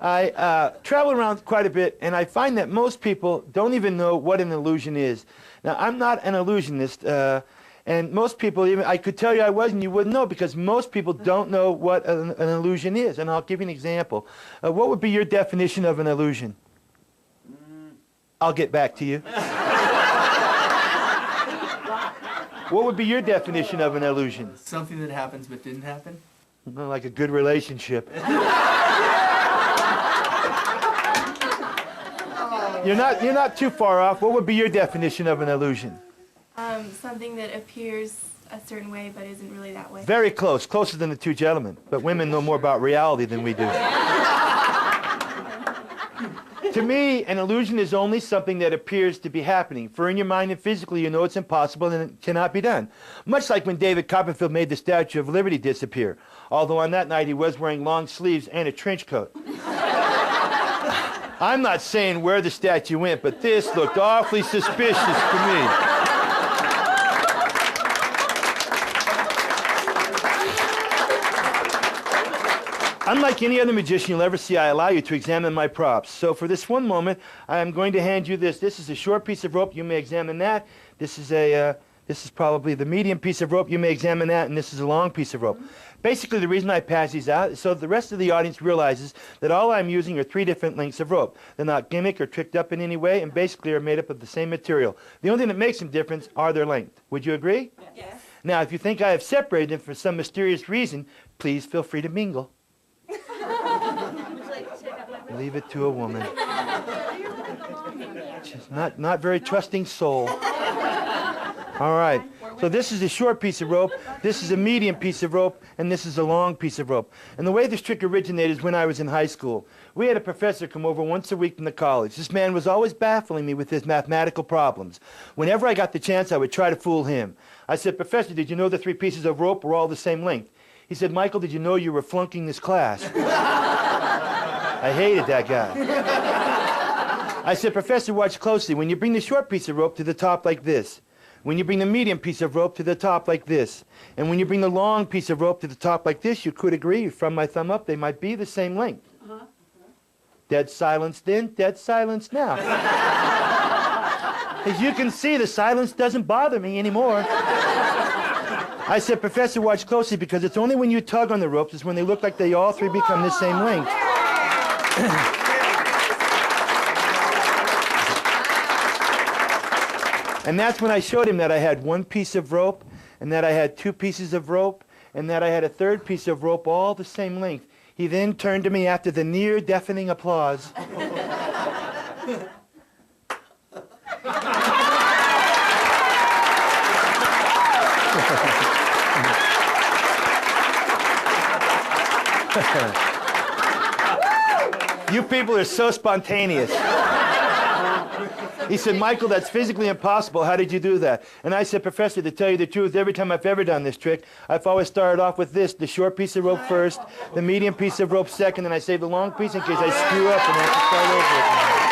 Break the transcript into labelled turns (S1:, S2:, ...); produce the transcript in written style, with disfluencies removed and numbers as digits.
S1: I travel around quite a bit, and I find that most people don't even know what an illusion is. Now, I'm not an illusionist, and most people, even I could tell you I was, and you wouldn't know, because most people don't know what an illusion is. And I'll give you an example. What would be your definition of an illusion? I'll get back to you. What would be your definition of an illusion?
S2: Something that happens but didn't happen.
S1: Like a good relationship. You're not too far off. What would be your definition of an illusion?
S3: Something that appears a certain way but isn't really that way.
S1: Very close, closer than the two gentlemen. But women know more about reality than we do. To me, an illusion is only something that appears to be happening. For in your mind and physically, you know it's impossible and it cannot be done. Much like when David Copperfield made the Statue of Liberty disappear. Although on that night he was wearing long sleeves and a trench coat. I'm not saying where the statue went, but this looked awfully suspicious to me. Unlike any other magician you'll ever see, I allow you to examine my props. So for this one moment, I am going to hand you this. This is a short piece of rope. You may examine that. This is probably the medium piece of rope. You may examine that, and this is a long piece of rope. Basically, the reason I pass these out is so the rest of the audience realizes that all I'm using are 3 different lengths of rope. They're not gimmick or tricked up in any way, and basically are made up of the same material. The only thing that makes them different are their length. Would you agree?
S3: Yes.
S1: Now, if you think I have separated them for some mysterious reason, please feel free to mingle. Leave it to a woman. She's not very trusting soul. All right. So this is a short piece of rope, this is a medium piece of rope, and this is a long piece of rope. And the way this trick originated is when I was in high school. We had a professor come over once a week from the college. This man was always baffling me with his mathematical problems. Whenever I got the chance, I would try to fool him. I said, "Professor, did you know the 3 pieces of rope were all the same length?" He said, "Michael, did you know you were flunking this class?" I hated that guy. I said, "Professor, watch closely. When you bring the short piece of rope to the top like this, when you bring the medium piece of rope to the top like this, and when you bring the long piece of rope to the top like this, you could agree, from my thumb up, they might be the same length." Dead silence then, dead silence now. As you can see, the silence doesn't bother me anymore. I said, "Professor, watch closely, because it's only when you tug on the ropes is when they look like they all 3 become the same length." And that's when I showed him that I had 1 piece of rope, and that I had 2 pieces of rope, and that I had a 3rd piece of rope, all the same length. He then turned to me after the near-deafening applause. You people are so spontaneous. He said, "Michael, that's physically impossible. How did you do that?" And I said, "Professor, to tell you the truth, every time I've ever done this trick, I've always started off with this, the short piece of rope first, the medium piece of rope second, and I save the long piece in case I screw up and I have to start over again."